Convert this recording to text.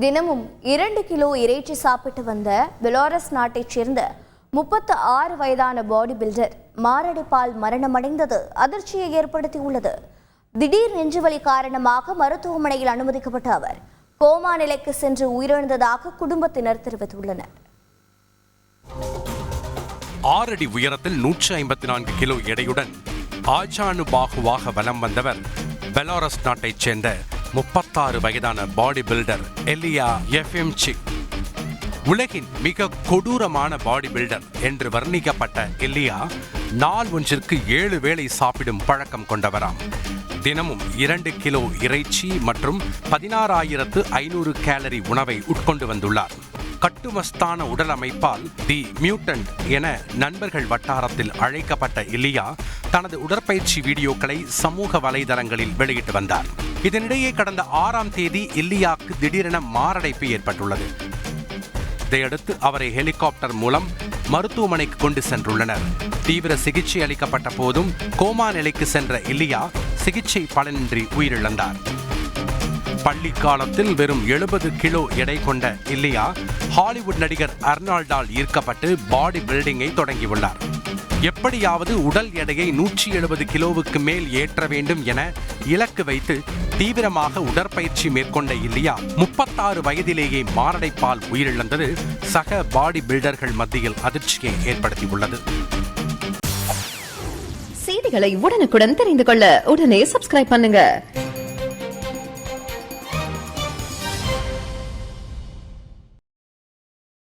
தினமும் 2 கிலோ இறைச்சி சாப்பிட்டு வந்த பெலாரஸ் நாட்டைச் சேர்ந்த 36 வயதான பாடி பில்டர் மாரடைப்பால் மரணமடைந்தது அதிர்ச்சியை ஏற்படுத்தியுள்ளது. திடீர் நெஞ்சுவலி காரணமாக மருத்துவமனையில் அனுமதிக்கப்பட்ட அவர் கோமா நிலைக்கு சென்று உயிரிழந்ததாக குடும்பத்தினர் தெரிவித்துள்ளனர். 6 அடி உயரத்தில் 154 கிலோ எடையுடன் ஆஜானுபாகுவாக வலம் வந்தவர் பெலாரஸ் நாட்டைச் சேர்ந்த 36 வயதான பாடி பில்டர் எலியா எஃப்எம்சிக். உலகின் மிக கொடூரமான பாடி பில்டர் என்று வர்ணிக்கப்பட்ட எலியா நாள் ஒன்றிற்கு 7 வேளை சாப்பிடும் பழக்கம் கொண்டவராம். தினமும் 2 கிலோ இறைச்சி மற்றும் 16,500 கேலரி உணவை உட்கொண்டு வந்துள்ளார். கட்டுமஸ்தான உடல் அமைப்பால் தி மியூட்டன்ட் என நண்பர்கள் வட்டாரத்தில் அழைக்கப்பட்ட எலியா தனது உடற்பயிற்சி வீடியோக்களை சமூக வலைதளங்களில் வெளியிட்டு வந்தார். இதனிடையே கடந்த 6ஆம் தேதி எலியாவுக்கு திடீரென மாரடைப்பு ஏற்பட்டுள்ளது. இதையடுத்து அவரை ஹெலிகாப்டர் மூலம் மருத்துவமனைக்கு கொண்டு சென்றுள்ளனர். தீவிர சிகிச்சை அளிக்கப்பட்ட போதும் கோமா நிலைக்கு சென்ற எலியா சிகிச்சை பலனின்றி உயிரிழந்தார். பள்ளி காலத்தில் வெறும் 70 கிலோ எடை கொண்ட எலியா ஹாலிவுட் நடிகர் அர்னால்டால் ஈர்க்கப்பட்டு பாடி பில்டிங்கை தொடங்கியுள்ளார். எப்படியாவது உடல் எடையை 170 கிலோவுக்கு மேல் ஏற்ற வேண்டும் என இலக்கு வைத்து தீவிரமாக உடற்பயிற்சி மேற்கொண்ட எலியா 36 வயதிலேயே மாரடைப்பால் உயிரிழந்தது சக பாடி பில்டர்கள் மத்தியில் அதிர்ச்சியை ஏற்படுத்தியுள்ளது. செய்திகளை உடனுக்குடன் தெரிந்து கொள்ள உடனே சப்ஸ்கிரைப் பண்ணுங்க.